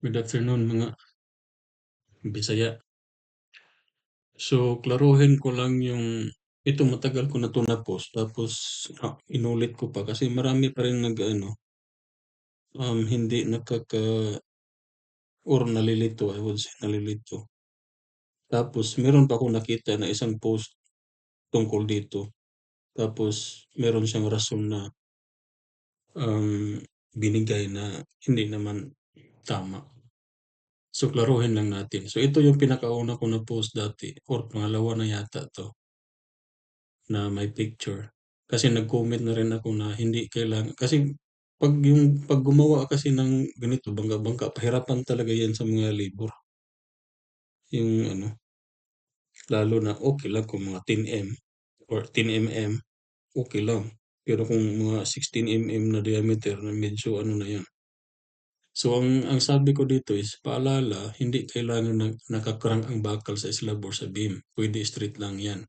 Good afternoon mga Bisaya. So, klaruhin ko lang yung ito matagal ko na 'to na-post tapos inulit ko pa kasi marami pa rin nag-ano, hindi or nalilito, I would say nalilito. Tapos meron pa akong nakita na isang post tungkol dito. Tapos meron siyang rason na binigay na hindi naman tama. So, klaruhin lang natin. So, ito yung pinakauna ko na post dati or pangalawa na yata 'to. Na may picture. Kasi nag-comment na rin ako na hindi kailangan kasi 'pag gumawa kasi ng ganito bangka-bangka pahirapan talaga 'yan sa mga labor. Yung ano, lalo na okey lang kung mga 10M or 10mm, okey lang. Pero kung mga 16mm na diameter na medyo ano na 'yan. So ang sabi ko dito is paalala, hindi kailangan na naka-crank ang bakal sa slab or sa beam, puwede straight lang 'yan.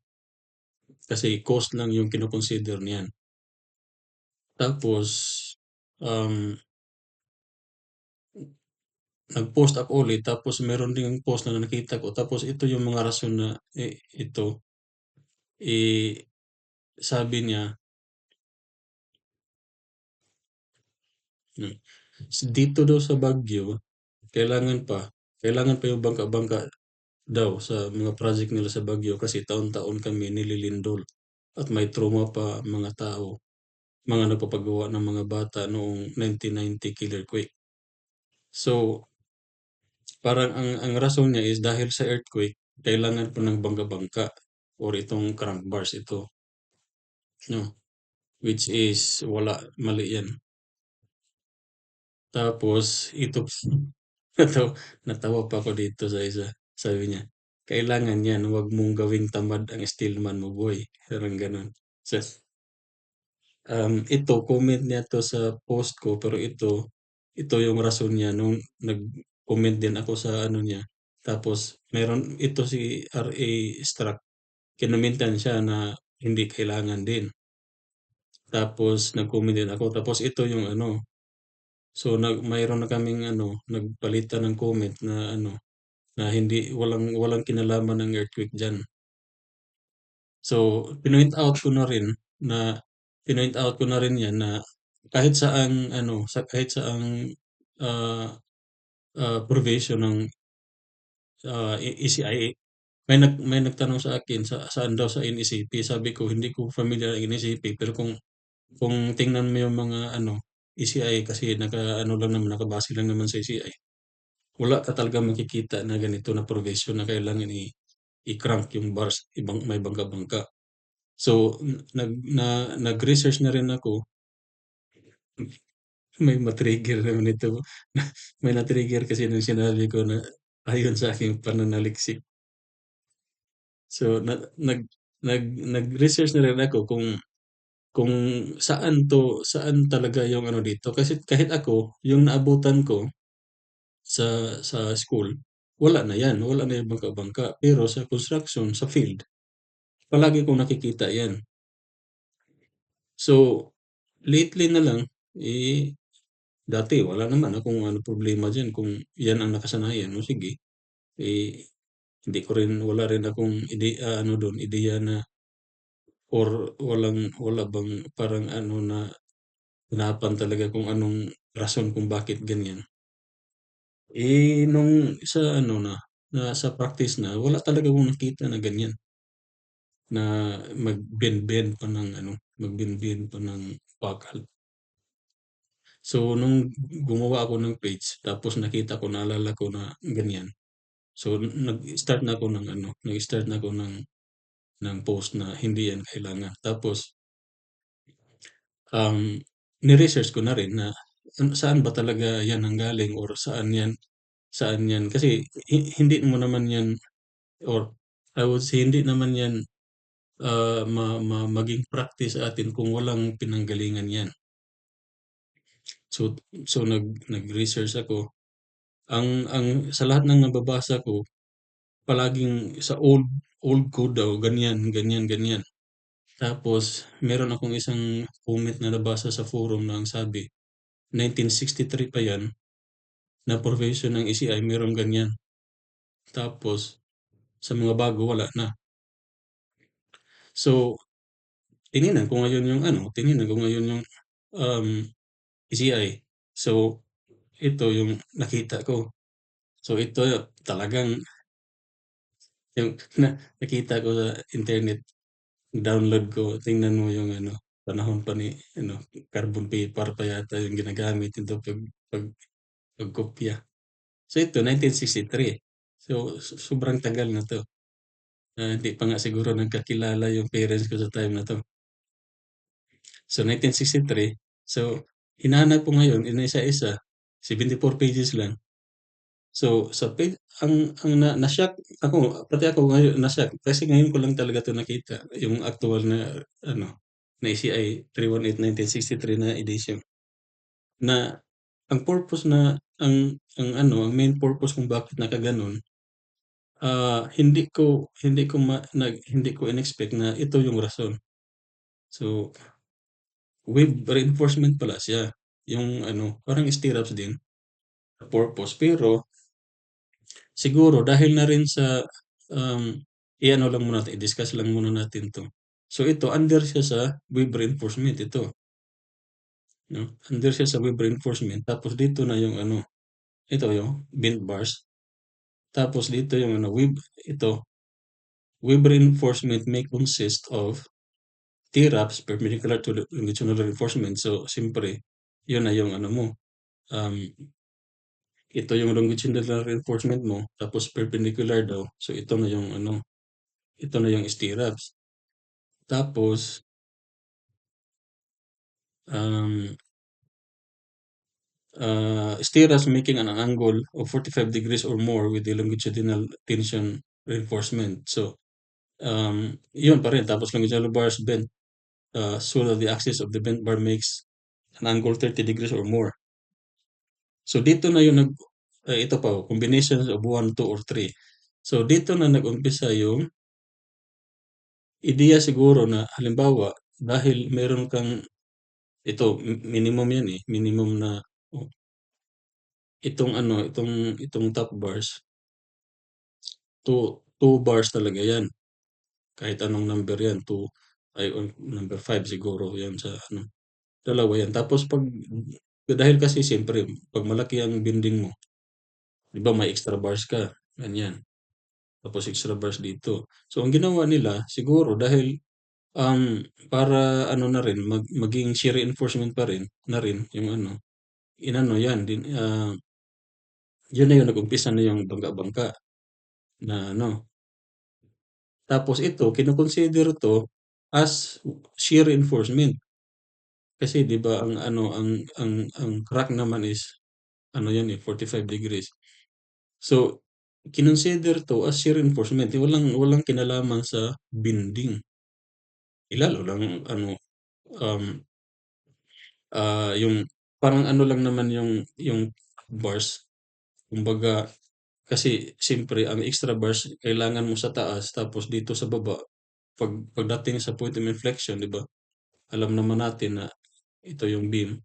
Kasi cost lang yung kino-consider niyan. Tapos, um, nag-post ako ulit tapos meron ding post na nakita ko tapos ito yung mga rason na, ito, eh, sabi niya, hmm, dito daw sa Baguio kailangan pa kailangan pa yung bangka-bangka daw sa mga project nila sa Baguio kasi taon-taon kami nililindol at may trauma pa mga tao, mga nagpapagawa ng mga bata noong 1990 killer quake. So, parang ang rason niya is dahil sa earthquake, kailangan pa ng bangka-bangka or itong crank bars ito, 'no, which is wala, mali 'yan. Tapos ito natawa natawa pa ako dito sa isa, sabi niya, "Kailangan 'yan, huwag mong gawing tamad ang steelman mo boy." Parang gano'n. So, ito comment niya 'to sa post ko pero ito yung rason niya nung nag-comment din ako sa ano niya. Tapos meron ito si RA Struck, kinomentan siya na hindi kailangan din. Tapos nag-comment din ako, tapos ito yung ano, so mayroon na kaming ano, nagpalitan ng comment na ano, na hindi walang walang kinalaman ng earthquake diyan. So, pinoint out ko na rin 'yan na kahit saang ano, kahit saang, ah, provision ng, ECIA. May nagtanong sa akin saan daw sa NECP, sabi ko hindi ko familiar ang NECP pero kung tingnan mo yung mga ano, ECI kasi naka-ano lang naman, nakabase lang naman sa ECI. Wala ka talagang makikita na ganito na provision na kailangan i-crank yung bars, may bangka-bangka. So, nag-research na rin ako, may ma-trigger naman ito. May na-trigger kasi nung sinabi ko na ayon sa aking pananaliksik. So, nag-research na rin ako kung saan talaga yung ano dito. Kasi kahit ako, yung naabutan ko sa school, wala na yan. Wala na yung bangka-bangka. Pero sa construction, sa field, palagi kong nakikita yan. So, lately na lang, dati wala naman akong ano problema diyan kung yan ang nakasanayan, o sige, hindi ko rin wala rin akong ano dun, ideya na or wala bang parang ano na hanapan talaga kung anong rason kung bakit ganyan. Nung sa ano na sa practice na, wala talaga akong nakita na ganyan, na magbend-bend pa ng ano, magbend-bend pa ng bakal. So, nung gumawa ako ng page tapos nakita ko, naalala ko na ganyan. So, nag-start na ako ng post na hindi yan kailangan. Tapos, um, ni-research ko na rin na saan ba talaga yan nanggaling or saan yan kasi hindi mo naman yan or I would say hindi naman yan, maging practice sa atin kung walang pinanggalingan yan. So nag-research ako. Ang sa lahat ng nababasa ko, palaging sa old code daw ganyan, ganyan, ganyan. Tapos meron akong isang comment na nabasa sa forum na ang sabi, 1963 pa yan, na provision ng ECI merong ganyan. Tapos sa mga bago wala na. So, tiningnan ko ngayon yung, um, ECI. So, ito yung nakita ko. So, ito talagang yung nakita ko sa internet, download ko, tingnan mo yung ano, panahon pa ni ano, carbon paper pa yata yung ginagamit nito pag pagkopya. So, ito 1963. So, sobrang tagal na 'to. Hindi pa nga siguro nagkakilala yung parents ko sa time na 'to. So, 1963. So, hinahanap ko ngayon inisa-isa, 74 pages lang. So, sa page ang na-shock ako, pati ako ngayon na-shock kasi ngayon ko lang talaga 'to nakita, yung aktuwal na ano, na ACI 318/1963 na edition. Na ang purpose na ang main purpose kung bakit nakagano'n, hindi ko in-expect na ito yung rason. So, wave reinforcement pala siya, yung ano, parang stirrups din na purpose. Pero siguro dahil na rin sa, i-ano lang muna natin, i-discuss lang muna natin 'to. So ito, under siya sa wave reinforcement ito, 'no? Under siya sa wave reinforcement tapos dito na yung ano, ito yung bent bars, tapos dito yung ano, wave reinforcement may consist of T-RAPS, perpendicular to longitudinal reinforcement. So siyempre, yun na yung ano mo, um, ito yung longitudinal reinforcement mo tapos perpendicular daw. So ito na yung ano, ito na yung stirrups. Tapos, um, stirrups making an angle of 45 degrees or more with the longitudinal tension reinforcement. So, yun pa rin. Tapos longitudinal bars bent so that the axis of the bent bar makes an angle 30 degrees or more. So, dito na yung ito pa, combinations of 1, 2, or 3. So, dito na nag-umpisa yung ideya siguro na halimbawa, dahil meron kang ito, minimum yan eh, minimum na oh, itong ano, itong top bars, 2 bars talaga yan. Kahit anong number yan, 2 ay number 5 siguro yan sa ano, dalawa yan. Tapos dahil kasi siyempre 'pag malaki ang bending mo, 'di ba may extra bars ka, ganyan. Tapos extra bars dito. So ang ginawa nila siguro dahil, para ano na rin maging shear reinforcement pa rin na rin yung ano, inano yan din, yun na yung nag-umpisa na yung bangka-bangka na ano. Tapos ito kino-consider 'to as shear reinforcement. Kasi 'di ba ang ano, ang crack naman is ano yan, eh, 45 degrees. So, kinonsider 'to as shear reinforcement, eh, walang kinalaman sa bending. Lalo lang ano, um, yung parang ano lang naman yung bars. Kumbaga kasi siyempre ang extra bars kailangan mo sa taas tapos dito sa baba pagdating sa point of inflection, 'di ba? Alam naman natin na ito yung beam,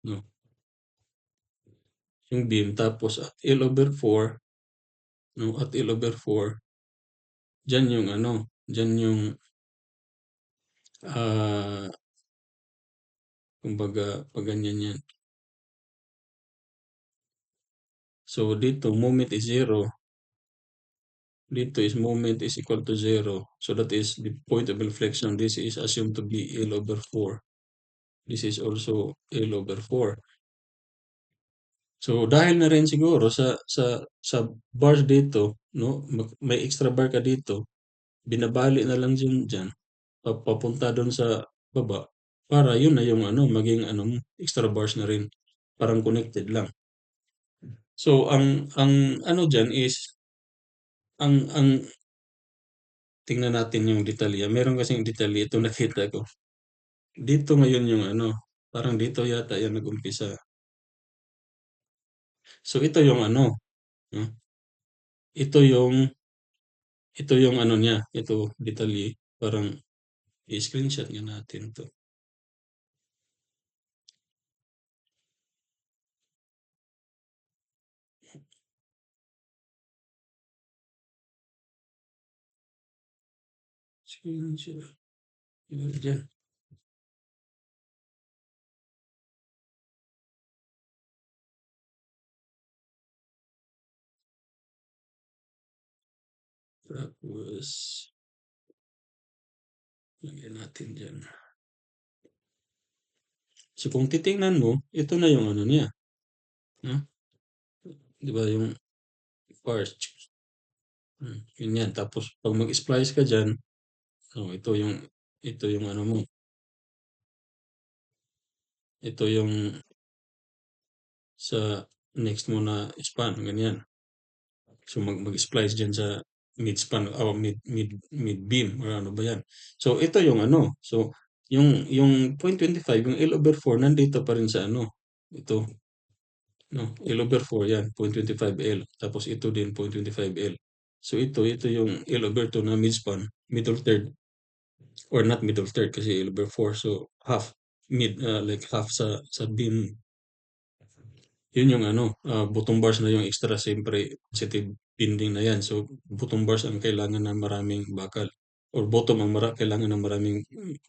'no? Yung beam tapos at L/4, 'no, at L/4 diyan yung ano, diyan yung, ah, kumbaga 'pag ganyan yan. So dito moment is zero, dito is moment is equal to zero. So that is the point of inflection. This is assumed to be L/4. This is also L/4. So dahil na rin siguro sa bars dito, 'no, may extra bar ka dito, binabali na lang diyan papunta dun sa baba para yun na yung ano, maging ano mo, extra bars na rin. Parang connected lang. So ang ano diyan is ang tingnan natin yung detalye. Meron kasing detalye ito nakita ko. Dito ngayon yung ano, parang dito yata yan nag-umpisa. So ito yung ano, no? Ito yung ito yung ano niya, ito detalye. Parang i-screenshot nga natin 'to. Pasensya, diyan, tapos lagyan natin diyan. So, kung titingnan mo, ito na yung ano niya, 'no, 'di ba yung parts, ganyan. Tapos 'pag mag-splice ka diyan, oh, ito yung ano mo, ito yung sa next mo na span, ganyan. So, mag-splice diyan sa mid-span o mid beam or ano ba 'yan. So, ito yung ano, so yung 0.25, yung L/4 nandito pa rin sa ano, ito, 'no, L/4 'yan, 0.25 L. Tapos ito din 0.25 L. So, ito yung L/2 na mid-span, middle third, or not middle third kasi L/4, so half, like half sa beam. Yun yung ano, bottom bars na yung extra, siyempre positive bending na yan. So, bottom bars ang kailangan ng maraming bakal, or bottom ang kailangan ng maraming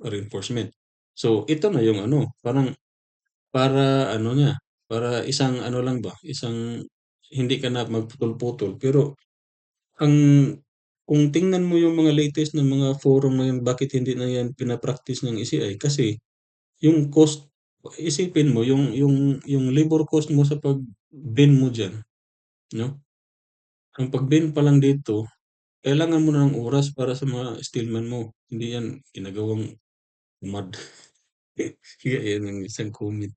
reinforcement. So, ito na yung ano, parang para ano niya, para isang ano lang ba, isang hindi ka na magputol-putol. Pero ang kung tingnan mo yung mga latest na mga forum na yun, bakit hindi na yan pina-practice ng ECI? Kasi yung cost, isipin mo yung labor cost mo sa pag-bend mo diyan, 'no? Ang pag-bend pa lang dito, kailangan mo na ng oras para sa mga steelman mo. Hindi yan ginagawang mad. Kaya yan ang isang comment.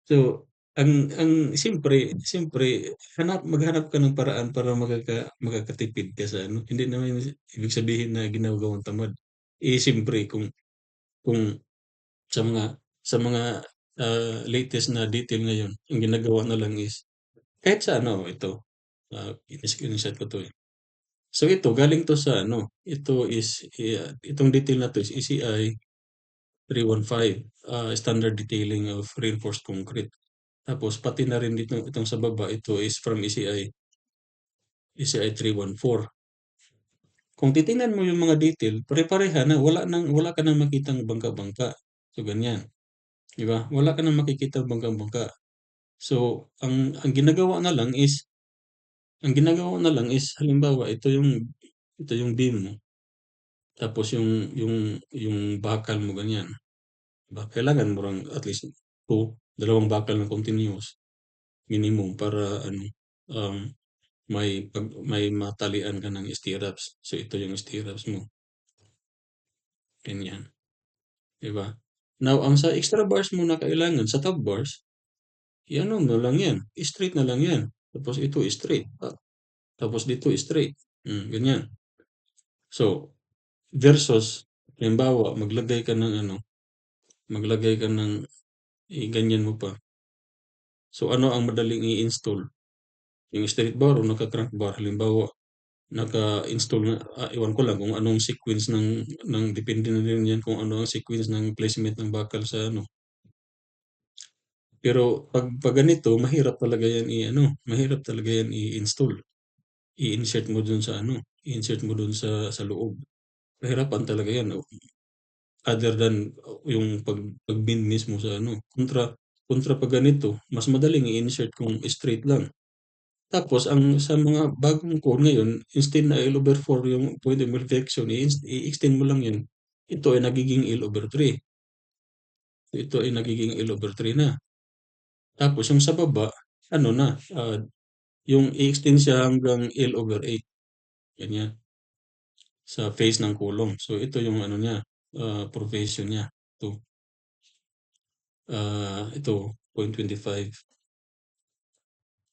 So, ang siyempre maghanap ka ng paraan para makakatipid ka sa ano. Hindi naman ibig sabihin na ginagawang tamad. Eh, siyempre kung sa mga latest na detail ngayon, ang ginagawa na lang is kahit sa ano, ito, ini-screenshot ko 'to, eh. So, ito galing 'to sa ano, ito is, itong detail na 'to is ECI 315, Standard Detailing of Reinforced Concrete. Tapos pati na rin dito itong sa baba, ito is from ECI 314. Kung titingnan mo yung mga detail, pare-pareha na, wala ka ng makitang bangka-bangka. So, ganyan, 'di ba? Wala ka ng makikitang bangka-bangka. So, ang ginagawa na lang is halimbawa ito yung beam mo, tapos yung bakal mo ganyan, 'di ba? Kailangan mo ng at least 2, 2 bakal na continuous minimum para ano, um, may matalian ka ng stirrups. So, ito yung stirrups mo, ganyan, 'di ba? Now, ang sa extra bars mo na kailangan sa top bars, i-ano mo lang 'yan, straight na lang 'yan. Tapos ito straight, tapos dito straight, ganyan. So, versus halimbawa maglagay ka ng ganyan mo pa. So, ano ang madaling i-install? Yung straight bar o naka-crank bar. Halimbawa, naka-install na, ewan ko lang kung anong sequence ng depende na din 'yan kung ano ang sequence ng placement ng bakal sa ano. Pero 'pag ganito, mahirap talaga 'yan i-install. I-insert mo dun sa ano, i-insert mo dun sa loob. Mahirapan talaga 'yan, other than yung pag-bend mismo sa ano, kontra 'pag ganito, mas madaling i-insert kung straight lang. Tapos ang sa mga bagong code ngayon, instead na L/4 yung point of reflection, i-extend mo lang 'yun. Ito ay nagiging L/3. Ito ay nagiging L/3 na. Tapos yung sa baba, ano na, yung i-extend siya hanggang L/8, ganyan, sa face ng kulong. So, ito yung ano niya, profession niya. Ito 0.25,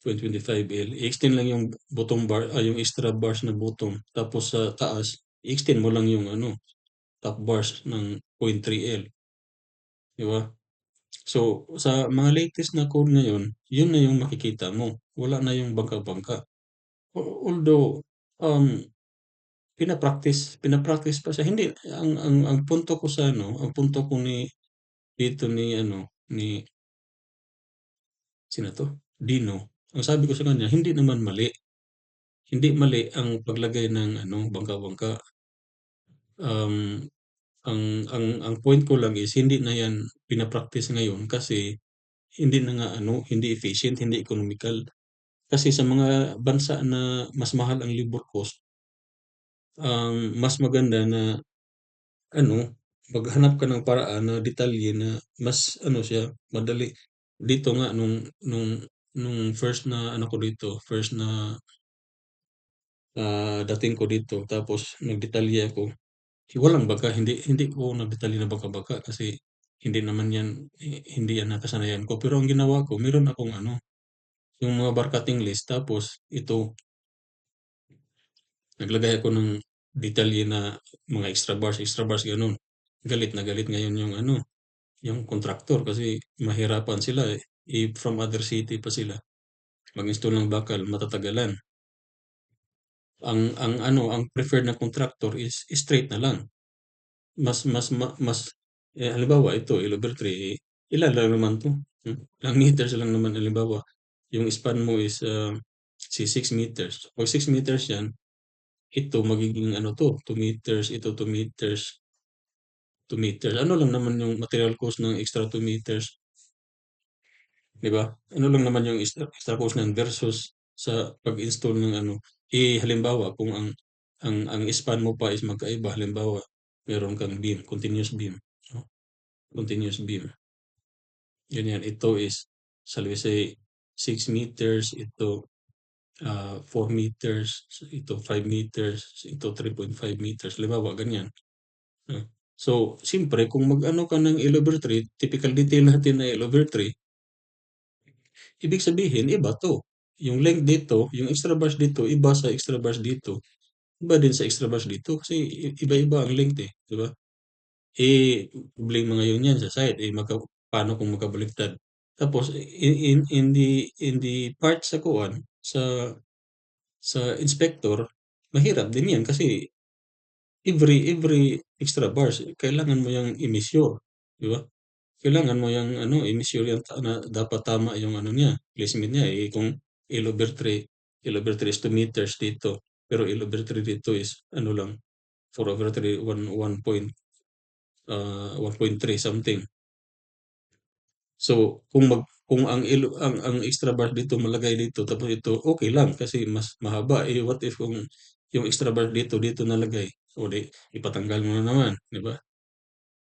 0.25 L. I-extend lang yung bottom bar, yung extra bars na bottom. Tapos sa taas, i-extend mo lang yung ano, top bars ng 0.3 L, 'di ba? So, sa mga latest na code ngayon, yun na yung makikita mo. Wala na yung bangka-bangka. Although, um, pina-practice pa siya. Hindi, ang punto ko sa ano, ang punto ko dito ni ano, ni sino 'to? Dino. Ang sabi ko sa kanya, hindi naman mali. Hindi mali ang paglagay ng ano, bangka-bangka. Um, ang point ko lang is hindi na 'yan pina-practice ngayon kasi hindi na nga ano, hindi efficient, hindi economical. Kasi sa mga bansa na mas mahal ang labor cost, mas maganda na ano, maghanap ka ng paraan na detalye na mas ano siya, madali. Dito nga nung first na ano ko dito, first na, dating ko dito tapos nagdetalye ako, walang baga, hindi ko nagdetalye na baka-baka kasi hindi yan nakasanayan ko. Pero ang ginawa ko meron akong ano, yung mga barcoding list tapos naglagay ako ng detalye na mga extra bars gano'n. Galit na galit ngayon yung ano, yung kontraktor kasi mahirapan sila, eh. From other city pa sila. Mag-install ng bakal matatagalan. Ang ano, ang preferred na contractor is straight na lang. Mas halimbawa ito, Ilobertry, eh, ilan lang naman 'to, ilang meters lang naman halimbawa, yung span mo is, 6 meters. 'Pag 6 meters 'yan, ito magiging ano 'to, 2 meters, ito 2 meters, 2 meters. Ano lang naman yung material cost ng extra 2 meters, 'di ba? Ano lang naman yung extra cost niyan versus sa pag-install ng ano, halimbawa kung ang span mo pa is magkaiba, halimbawa meron kang beam, no, continuous beam, ganyan. Ito is shall we say 6 meters, ito, 4 meters, ito 5 meters, ito 3.5 meters, halimbawa ganyan. Hmm. So, siyempre kung mag-ano ka ng Ilobertry, typical detail natin na Ilobertry, ibig sabihin iba 'to. Yung length dito, yung extra bars dito, iba sa extra bars dito, iba din sa extra bars dito kasi iba-iba ang length, eh, 'di ba? Problema ngayon 'yan sa site, paano kung magkabaliktad. Tapos in the part sa kuwan, sa inspector, mahirap din 'yan kasi every extra bars kailangan mo 'yang i-measure, 'di ba? Kailangan mo 'yang ano, i-measure 'yang na dapat tama 'yung ano niya, placement niya, eh, kung L over 3, L over 3 is 2 meters dito, pero L over 3 dito is ano lang, 4 over 3, 1.3 something. So, kung ang extra bar dito malagay dito tapos ito, okay lang kasi mas mahaba, eh, what if kung yung extra bar dito nalagay, o 'di ipatanggal mo na naman, 'di ba?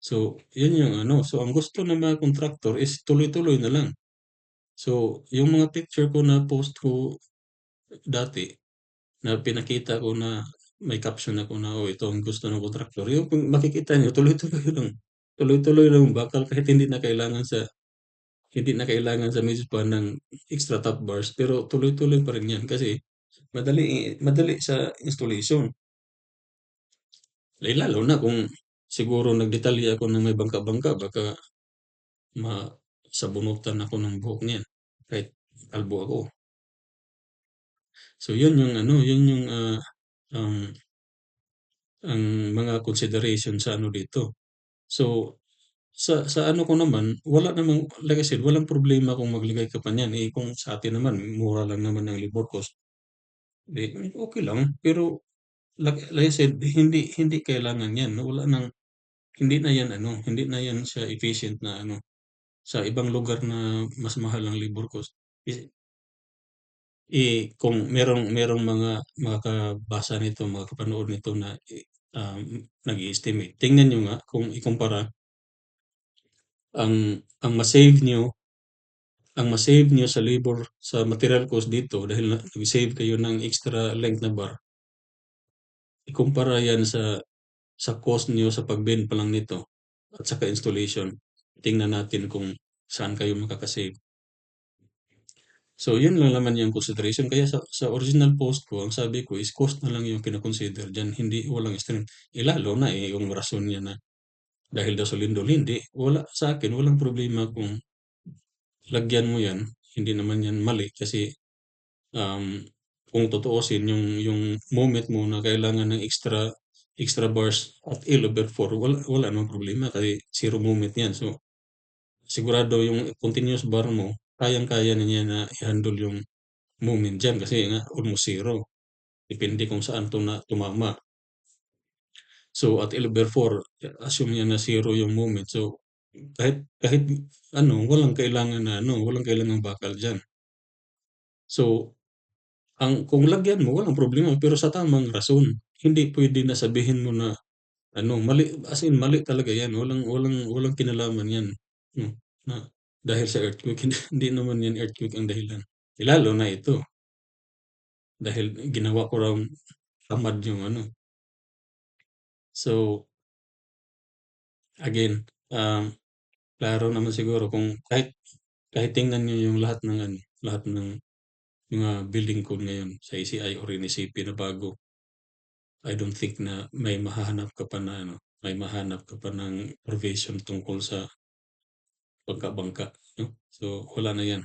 So, yun yung ano, so ang gusto ng mga kontraktor is tuloy-tuloy na lang. So, yung mga picture ko na post ko dati, na pinakita ko na may caption ako na, "Oh, ito ang gusto ng kontraktor." Yung kung makikita niyo tuloy-tuloy lang. Tuloy-tuloy lang yung bakal kahit hindi na kailangan sa mispa ng extra top bars, pero tuloy-tuloy pa rin 'yan kasi madali sa installation. Eh, lalo na kung siguro nagdetalye ako ng may bangka-bangka baka masabunutan ako ng buhok niyan kahit kalbo ako. So 'yun yung ano, 'yun yung, um, ang mga consideration sa ano dito. So, sa ano ko naman, wala namang like I said, walang problema kung maglagay ka pa niyan, eh, kung sa atin naman mura lang naman ang labor cost, 'di okey lang. Pero like I said, hindi hindi kailangan 'yan, wala ng hindi na 'yan ano, hindi na 'yan siya efficient na ano, sa ibang lugar na mas mahal ang labor cost, eh kung merong mga makakabasa nito, makakapanood nito na, nag-e-estimate, tingnan niyo nga kung ikumpara ang ang ma-save niyo sa labor sa material cost dito dahil nag-save kayo ng extra length na bar, ikumpara 'yan sa cost niyo sa pag-bend pa lang nito at saka installation. Tingnan natin kung saan kayo makaka-save. So, yun lang naman yung consideration. Kaya sa original post ko, ang sabi ko is cost na lang yung kino-consider diyan, hindi walang strength. Eh, lalo na, yung rason niya na dahil daw sa lindol, hindi. Wala sa akin, walang problema kung lagyan mo yan. Hindi naman yan mali kasi um, kung tutuusin yung moment mo na kailangan ng extra bars at L over 4, wala namang problema kasi zero moment yan. So, sigurado yung continuous bar mo, kayang-kaya na niya na i-handle yung moment diyan kasi nga almost zero. Depende kung saan 'to na tumama. So, at Elber 4, assume niya na zero yung moment. So, kahit ano, walang kailangang bakal diyan. So, kung lagyan mo walang problema, pero sa tamang rason. Hindi puwede na sabihin mo na ano, mali, as in mali talaga 'yan, walang walang walang kinalaman 'yan, na dahil sa earthquake. Hindi naman 'yan earthquake ang dahilan. Lalo na ito, dahil ginawa ko raw tamad yung ano. So, again, klaro naman siguro kung kahit kahit tingnan niyo yung lahat ng ano, lahat ng mga building code ngayon sa ACI or NECP na bago, I don't think na may mahanap ka pa ng provision tungkol sa bangka-bangka, 'no? So, wala na 'yan,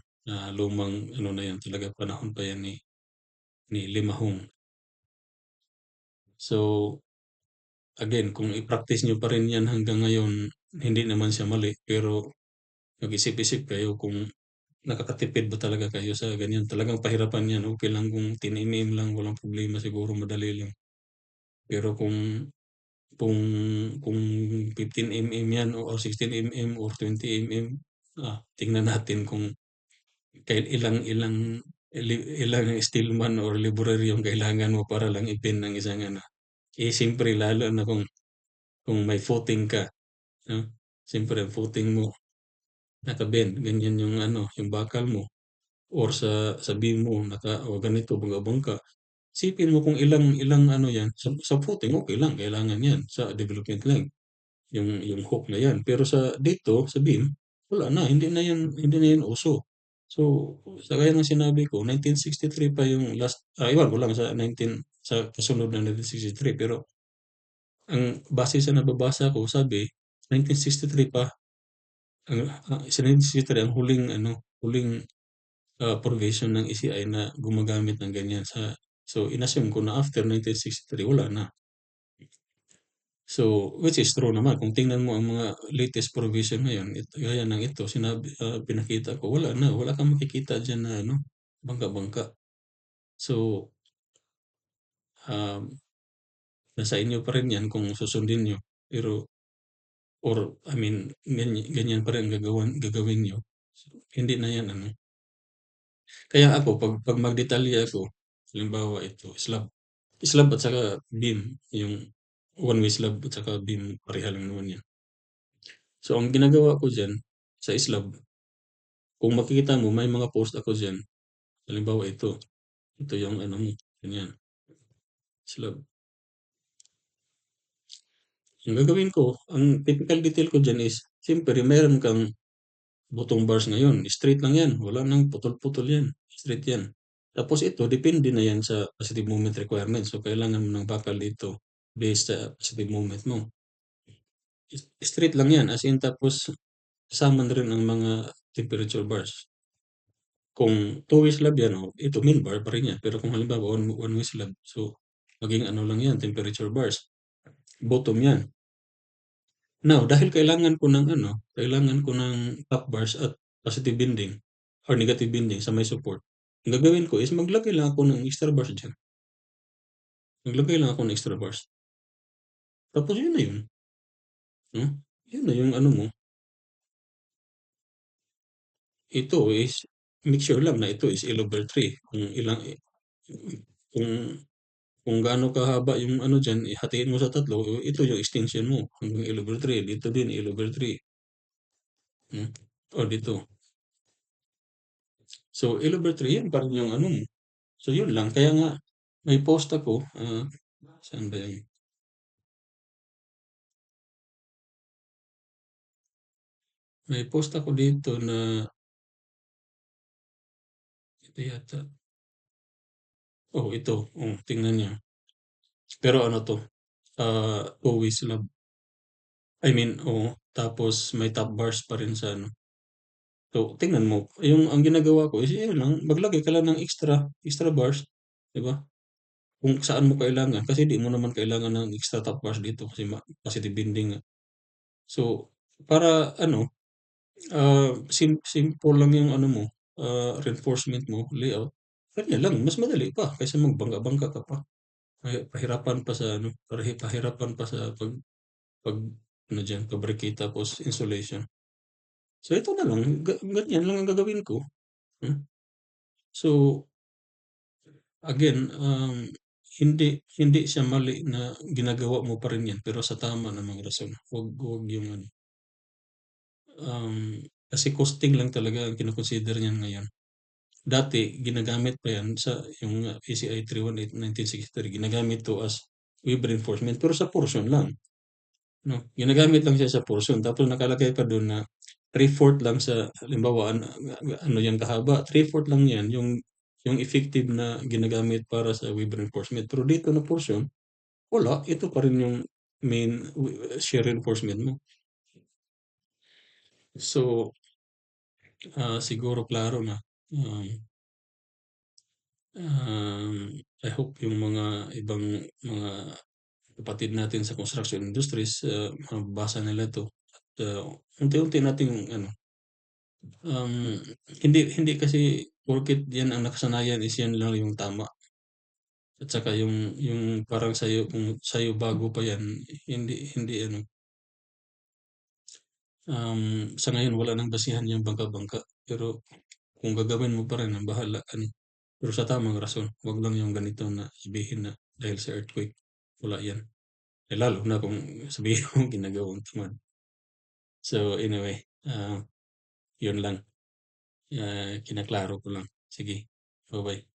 lumang ano na 'yan, talaga panahon pa 'yan ni Limahong. So, again, kung i-practice niyo pa rin 'yan hanggang ngayon, hindi naman siya mali, pero mag-isip-isip kayo kung nakakatipid ba talaga kayo sa ganyan. Talagang pahirapan 'yan, okey lang kung 10 lang, walang problema, siguro madali lang. Pero kung kung 15 'yan o 16 or 20 tingnan natin kung ilang ilang ilang steelman or laborer yung kailangan mo para lang ipin ng isang ano. Eh, siyempre lalo na kung may footing ka, 'no? Siyempre ang footing mo naka-bend, ganyan yung ano, yung bakal mo or sa beam mo o ganito bangka-bangka. Isipin mo kung ilang ilang ano 'yan, sa footing okey lang, kailangan 'yan sa development line, yung hook na 'yan. Pero dito sa beam, wala na, hindi na 'yan uso. So, gaya ng sinabi ko, 1963 pa yung last, ewan ko lang sa kasunod na 1963, pero base sa nababasa ko sabi 1963 pa sa 1963 ang huling, provision ng ECI na gumagamit ng ganyan so inassume ko na after 1963 wala na. So, which is true naman kung tingnan mo ang mga latest provision ngayon, gaya ng ito pinakita ko, wala kang makikita diyan na ano, bangka-bangka. So, um, nasa inyo pa rin 'yan kung susundin niyo, pero or I mean ganyan pa rin gagawin niyo. So, hindi na 'yan ano. Kaya ako 'pag magdetalye ako, halimbawa ito slab at saka beam, yung one way slab at saka beam pareha lang naman 'yan. So, ang ginagawa ko diyan sa slab, kung makikita mo may mga post ako diyan, halimbawa ito yung ano mo, ganyan, slab. Ang gagawin ko, ang typical detail ko diyan is siyempre meron kang bottom bars ngayon, straight lang 'yan, wala ng putol-putol 'yan, straight 'yan. Tapos ito depende na 'yan sa positive moment requirement, so kailangan mo ng bakal dito based sa positive moment mo. Straight lang 'yan, as in, tapos kasama na rin ang mga temperature bars. Kung two-way slab 'yan, ito min bar pa rin 'yan, pero kung halimbawa one-way slab, so maging ano lang 'yan, temperature bars, bottom 'yan. Now, dahil kailangan ko ng top bars at positive bending or negative bending sa may support, ang gagawin ko is maglagay lang ako ng extra bars diyan. Maglagay lang ako ng extra bars. Tapos yun na yun, 'no? Yun na yung ano mo. Ito is make sure lang na ito is L over 3 kung kung gaano kahaba yung ano diyan, hatiin mo sa 3, ito yung extension mo hanggang L over 3, dito din L over 3, hmm, o dito. So, L over 3 yan pa rin yung ano mo. So, yun lang. Kaya nga, may post ako, saan ba yun? May post ako dito na, ito yata. Oh, ito. Tingnan niyo. Pero ano to, two-way slab. I mean, tapos may top bars pa rin sa ano. So, tingnan mo. Ang ginagawa ko is, yun lang, maglagay ka lang ng extra bars, di ba? Kung saan mo kailangan. Kasi di mo naman kailangan ng extra top bars dito kasi bending nga. So, para ano, simple lang yung ano mo, reinforcement mo, layout. Ganyan lang, mas madali pa kaysa magbangga-bangga ka pa. pahirapan pa sa ano, pahirapan pa sa pag ano diyan, pabriki tapos installation. So ito na lang, ganyan lang ang gagawin ko, hmm. So again, hindi hindi siya mali na ginagawa mo pa rin 'yan pero sa tama namang rason. Wag yung ano, kasi costing lang talaga ang kino-consider niyan ngayon. Dati ginagamit pa 'yan sa yung PCI 318 1963 ginagamit 'to as wave reinforcement pero sa portion lang, 'no? Ginagamit lang siya sa portion tapos nakalagay pa dun na 3/4 lang sa halimbawa ano 'yan kahaba, 3/4 lang 'yan yung effective na ginagamit para sa wave reinforcement. Pero dito na portion, wala, ito pa rin yung main shear reinforcement mo. So, siguro klaro na, um, I hope yung mga ibang mga kapatid natin sa construction industries, mababasa nila 'to at, unti-unti nating ano, um, hindi hindi kasi porket 'yan ang nakasanayan is 'yan lang yung tama at saka yung parang sa'yo kung sa'yo bago pa 'yan, hindi hindi ano, sa ngayon wala ng basehan yung bangka-bangka. Pero kung gagawin mo pa rin, bahala ka na. Pero sa tamang rason, 'wag lang yung ganito na sabihin na dahil sa earthquake, wala 'yan. Eh, lalo na kung sabihin mong ginagawang tamad. So anyway, 'yun lang, kinaklaro ko lang. Sige, ba-bye.